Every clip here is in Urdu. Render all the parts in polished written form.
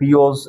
POs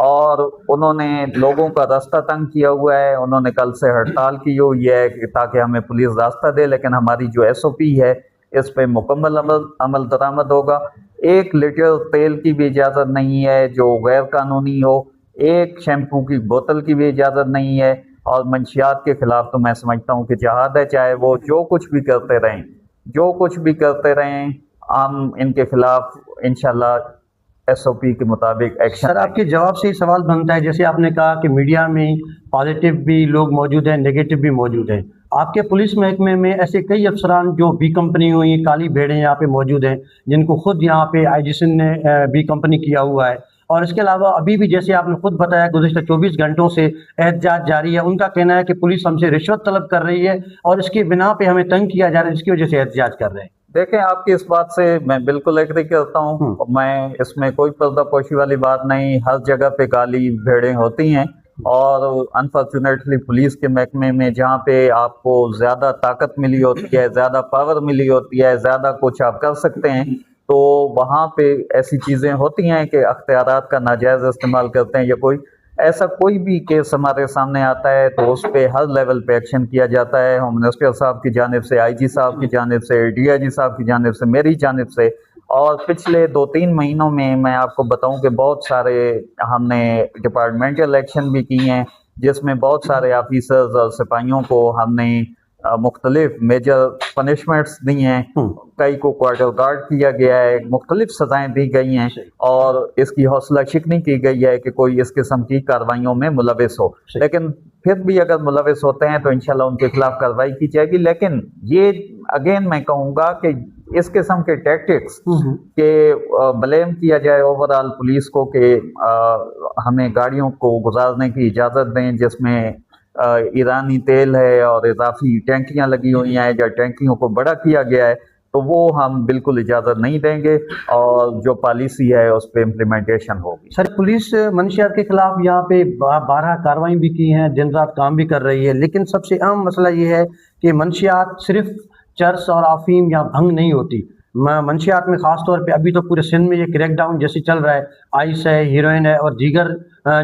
اور انہوں نے لوگوں کا راستہ تنگ کیا ہوا ہے. انہوں نے کل سے ہڑتال کی ہوئی ہے تاکہ ہمیں پولیس راستہ دے، لیکن ہماری جو SOP ہے اس پہ مکمل عمل درآمد ہوگا. ایک لیٹر تیل کی بھی اجازت نہیں ہے جو غیر قانونی ہو، ایک شیمپو کی بوتل کی بھی اجازت نہیں ہے. اور منشیات کے خلاف تو میں سمجھتا ہوں کہ جہاد ہے، چاہے وہ جو کچھ بھی کرتے رہیں ہم ان کے خلاف انشاءاللہ SOP کے مطابق ایکشن. سر آپ کے جواب سے یہ سوال بنتا ہے، جیسے آپ نے کہا کہ میڈیا میں پازیٹیو بھی لوگ موجود ہیں، نیگیٹو بھی موجود ہیں. آپ کے پولیس محکمے میں ایسے کئی افسران جو بی کمپنی ہوئی، کالی بھیڑیں یہاں پہ موجود ہیں، جن کو خود یہاں پہ IGC نے بی کمپنی کیا ہوا ہے. اور اس کے علاوہ ابھی بھی جیسے آپ نے خود بتایا گزشتہ 24 گھنٹوں سے احتجاج جاری ہے. ان کا کہنا ہے کہ پولیس ہم سے رشوت طلب کر رہی ہے اور اس کی بنا پہ ہمیں تنگ کیا جا رہا ہے، جس کی وجہ سے احتجاج کر رہے ہیں. دیکھیں، آپ کی اس بات سے میں بالکل ایگری کرتا ہوں. میں اس میں کوئی پردہ پوشی والی بات نہیں. ہر جگہ پہ کالی بھیڑیں ہوتی ہیں، اور انفارچونیٹلی پولیس کے محکمے میں جہاں پہ آپ کو زیادہ طاقت ملی ہوتی ہے، زیادہ پاور ملی ہوتی ہے، زیادہ کچھ آپ کر سکتے ہیں، تو وہاں پہ ایسی چیزیں ہوتی ہیں کہ اختیارات کا ناجائز استعمال کرتے ہیں. یا کوئی بھی کیس ہمارے سامنے آتا ہے تو اس پہ ہر لیول پہ ایکشن کیا جاتا ہے. ہوم منسٹر صاحب کی جانب سے، IG صاحب کی جانب سے، DIG صاحب کی جانب سے، میری جانب سے. اور پچھلے 2-3 مہینوں میں آپ کو بتاؤں کہ بہت سارے ہم نے ڈپارٹمنٹل ایکشن بھی کی ہیں، جس میں بہت سارے آفیسرز اور سپاہیوں کو ہم نے مختلف میجر پنشمنٹس دی ہیں. کئی کو کوارٹر گارڈ کیا گیا ہے، مختلف سزائیں دی گئی ہیں، اور اس کی حوصلہ شکنی کی گئی ہے کہ کوئی اس قسم کی کارروائیوں میں ملوث ہو. لیکن پھر بھی اگر ملوث ہوتے ہیں تو انشاءاللہ ان کے خلاف کارروائی کی جائے گی. لیکن یہ اگین میں کہوں گا کہ اس قسم کے ٹیکٹکس کہ بلیم کیا جائے اوورال پولیس کو کہ ہمیں گاڑیوں کو گزارنے کی اجازت دیں جس میں ایرانی تیل ہے اور اضافی ٹینکیاں لگی ہوئی ہیں، یا ٹینکیوں کو بڑا کیا گیا ہے، تو وہ ہم بالکل اجازت نہیں دیں گے، اور جو پالیسی ہے اس پہ امپلیمنٹیشن ہوگی. سر پولیس منشیات کے خلاف یہاں پہ 12 کارروائیں بھی کی ہیں، دن رات کام بھی کر رہی ہے. لیکن سب سے اہم مسئلہ یہ ہے کہ منشیات صرف چرس اور افیم یا بھنگ نہیں ہوتی. منشیات میں خاص طور پہ ابھی تو پورے سندھ میں یہ کریک ڈاؤن جیسے چل رہا ہے، آئس ہے، ہیروئن ہے، اور دیگر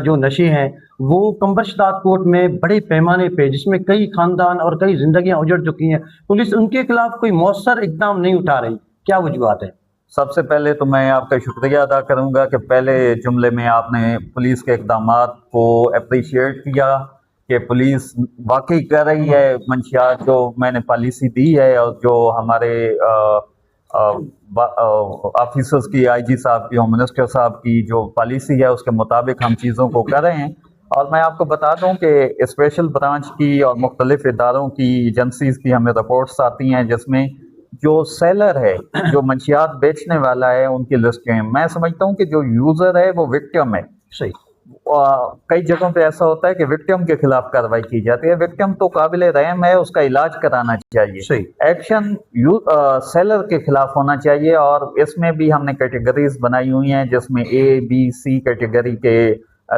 جو نشے ہیں، وہ کمبر شداد کوٹ میں بڑے پیمانے پہ، جس میں کئی خاندان اور کئی زندگیاں اجڑ چکی ہیں، پولیس ان کے خلاف کوئی مؤثر اقدام نہیں اٹھا رہی. کیا وجوہات ہیں؟ سب سے پہلے تو میں آپ کا شکریہ ادا کروں گا کہ پہلے جملے میں آپ نے پولیس کے اقدامات کو اپریشیٹ کیا کہ پولیس واقعی کر رہی ہے. منشیات جو میں نے پالیسی دی ہے اور جو ہمارے آفیسرز کی، IG صاحب کی، ہوم منسٹر صاحب کی جو پالیسی ہے اس کے مطابق ہم چیزوں کو کر رہے ہیں. اور میں آپ کو بتا دوں کہ اسپیشل برانچ کی اور مختلف اداروں کی، ایجنسیز کی ہمیں رپورٹس آتی ہیں جس میں جو سیلر ہے، جو منشیات بیچنے والا ہے، ان کی لسٹیں ہیں. میں سمجھتا ہوں کہ جو یوزر ہے وہ وکٹم ہے. صحیح. کئی جگہوں پہ ایسا ہوتا ہے کہ وکٹم کے خلاف کارروائی کی جاتی ہے. وکٹم تو قابل رحم ہے، اس کا علاج کرانا چاہیے. صحیح. ایکشن سیلر کے خلاف ہونا چاہیے. اور اس میں بھی ہم نے کیٹیگریز بنائی ہوئی ہیں جس میں A, B, C کیٹیگری کے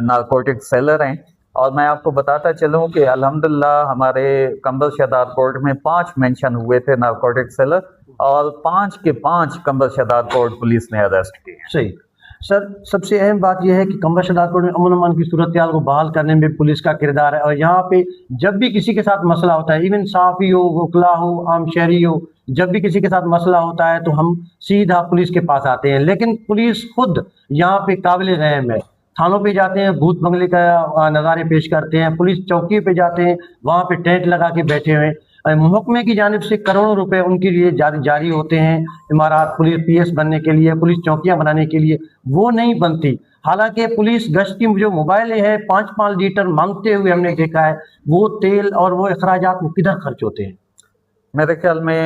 نارکوٹک سیلر ہیں. اور میں آپ کو بتاتا چلوں کہ الحمدللہ ہمارے کمبر شداد کوٹ میں 5 مینشن ہوئے تھے نارکوٹک سیلر، اور 5 کے 5 کمبر شداد کوٹ پولیس نے اریسٹ کیے. صحیح. سر سب سے اہم بات یہ ہے کہ کمبر شداد کوٹ میں امن امان کی صورتحال کو بحال کرنے میں پولیس کا کردار ہے. اور یہاں پہ جب بھی کسی کے ساتھ مسئلہ ہوتا ہے، ایون صحافی ہو، وکلا ہو، عام شہری ہو، جب بھی کسی کے ساتھ مسئلہ ہوتا ہے تو ہم سیدھا پولیس کے پاس آتے ہیں. لیکن پولیس خود یہاں پہ قابل رحم ہے. تھانوں پہ جاتے ہیں، بھوت بنگلے کا نظارے پیش کرتے ہیں، پولیس چوکی پہ جاتے ہیں، وہاں پہ ٹینٹ لگا کے بیٹھے ہوئے. محکمے کی جانب سے کروڑوں روپے ان کے لیے جاری ہوتے ہیں، عمارات، پولیس PS بننے کے لیے، پولیس چوکیاں بنانے کے لیے، وہ نہیں بنتی. حالانکہ پولیس گشت کی جو موبائل ہے 5 لیٹر مانگتے ہوئے ہم نے دیکھا ہے، وہ تیل اور وہ اخراجات وہ کدھر خرچ ہوتے ہیں؟ میرے خیال میں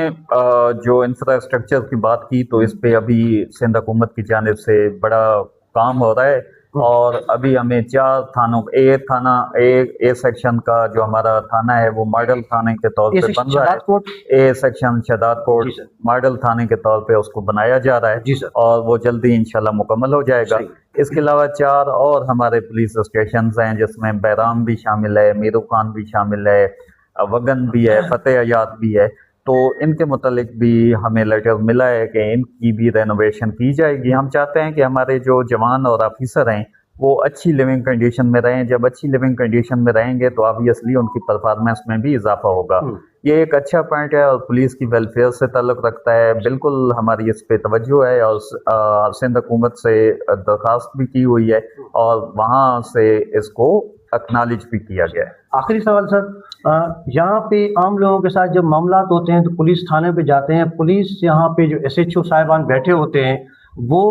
جو انفراسٹرکچر کی بات کی تو اس پہ ابھی سندھ حکومت کی جانب سے بڑا کام ہو رہا ہے. اور ابھی ہمیں 4 تھانوں، اے سیکشن کا جو ہمارا تھانہ ہے وہ ماڈل تھانے کے طور پہ بن رہا ہے. A section Shaddad quote model تھانے کے طور پہ اس کو بنایا جا رہا ہے، اور وہ جلدی انشاءاللہ مکمل ہو جائے گا. اس کے علاوہ 4 اور ہمارے پولیس اسٹیشنز ہیں جس میں بیرام بھی شامل ہے، میرو خان بھی شامل ہے، وگن بھی ہے، فتح حیات بھی ہے. تو ان کے متعلق بھی ہمیں لیٹر ملا ہے کہ ان کی بھی رینوویشن کی جائے گی. ہم چاہتے ہیں کہ ہمارے جو جوان اور آفیسر ہیں وہ اچھی لیونگ کنڈیشن میں رہیں. جب اچھی لیونگ کنڈیشن میں رہیں گے تو آبویسلی ان کی پرفارمنس میں بھی اضافہ ہوگا. یہ ایک اچھا پوائنٹ ہے اور پولیس کی ویلفیئر سے تعلق رکھتا ہے. بالکل ہماری اس پہ توجہ ہے اور سندھ حکومت سے درخواست بھی کی ہوئی ہے اور وہاں سے اس کو اکنالج بھی کیا گیا ہے. آخری سوال سر، یہاں پہ عام لوگوں کے ساتھ جب معاملات ہوتے ہیں تو پولیس تھانے پہ جاتے ہیں، پولیس یہاں پہ جو SHO صاحبان بیٹھے ہوتے ہیں وہ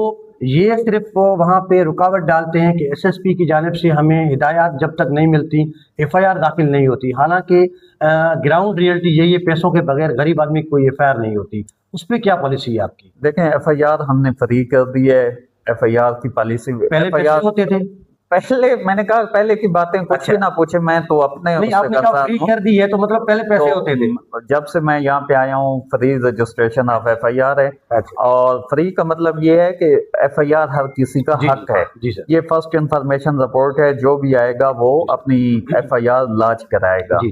یہ صرف وہاں پہ رکاوٹ ڈالتے ہیں کہ SSP کی جانب سے ہمیں ہدایات جب تک نہیں ملتی FIR داخل نہیں ہوتی، حالانکہ گراؤنڈ ریئلٹی یہی ہے پیسوں کے بغیر غریب آدمی کی کوئی FIR نہیں ہوتی. اس پہ کیا پالیسی ہے آپ کی؟ دیکھیں FIR ہم نے فری کر دی ہے. FIR کی پالیسی پہلے پیسے ہوتے تھے. پہلے میں نے کہا پہلے کی باتیں کچھ بھی نہ پوچھے، میں تو اپنے نہیں آپ نے کہا فری کر دی ہے تو مطلب پہلے پیسے ہوتے تھے. جب سے میں یہاں پہ آیا ہوں فری رجسٹریشن آف FIR ہے. اور فری کا مطلب یہ ہے کہ FIR ہر کسی کا حق ہے. یہ فرسٹ انفارمیشن رپورٹ ہے، جو بھی آئے گا وہ اپنی FIR لاج کرائے گا.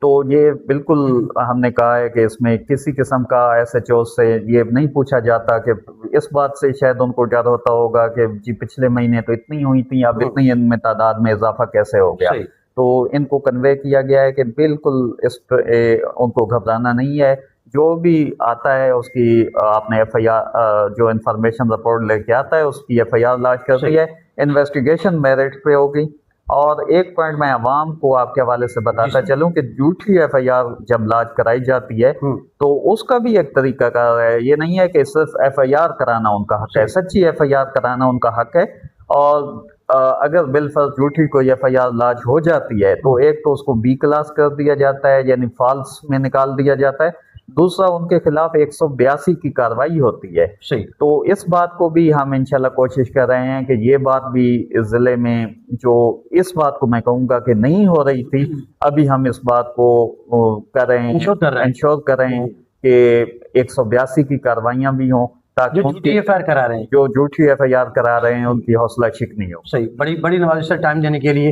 تو یہ بالکل ہم نے کہا ہے کہ اس میں کسی قسم کا SHO سے یہ نہیں پوچھا جاتا کہ اس بات سے شاید ان کو ڈر ہوتا ہوگا کہ جی پچھلے مہینے تو اتنی ہوئی تھیں، اب اتنی ان میں تعداد میں اضافہ کیسے ہو گیا. تو ان کو کنوے کیا گیا ہے کہ بالکل اس پہ ان کو گھبرانا نہیں ہے. جو بھی آتا ہے اس کی آپ نے FIR جو انفارمیشن رپورٹ لے کے آتا ہے اس کی FIR لاج کر دی ہے. انویسٹیگیشن میرٹ پہ ہوگی. اور ایک پوائنٹ میں عوام کو آپ کے حوالے سے بتاتا چلوں کہ جھوٹی FIR جب لاج کرائی جاتی ہے تو اس کا بھی ایک طریقہ کار ہے. یہ نہیں ہے کہ صرف FIR کرانا ان کا حق ہے، سچی FIR کرانا ان کا حق ہے. اور اگر بالفرض جھوٹی کوئی FIR لاج ہو جاتی ہے تو ایک تو اس کو B کلاس کر دیا جاتا ہے، یعنی فالس میں نکال دیا جاتا ہے. دوسرا ان کے خلاف 182 کی کارروائی ہوتی ہے. تو اس بات کو بھی ہم انشاءاللہ کوشش کر رہے ہیں کہ یہ بات بھی اس ضلع میں جو اس بات کو میں کہوں گا کہ نہیں ہو رہی تھی، ابھی ہم اس بات کو کر رہے ہیں، انشور کر رہے ہیں کہ 182 کی کاروائیاں بھی ہوں تاکہ جھوٹی FIR کرا رہے ہیں، جو جھوٹی FIR کرا رہے ہیں ان کی حوصلہ شکنی ہو. صحیح، بڑی نوازش سر ٹائم دینے کے لیے.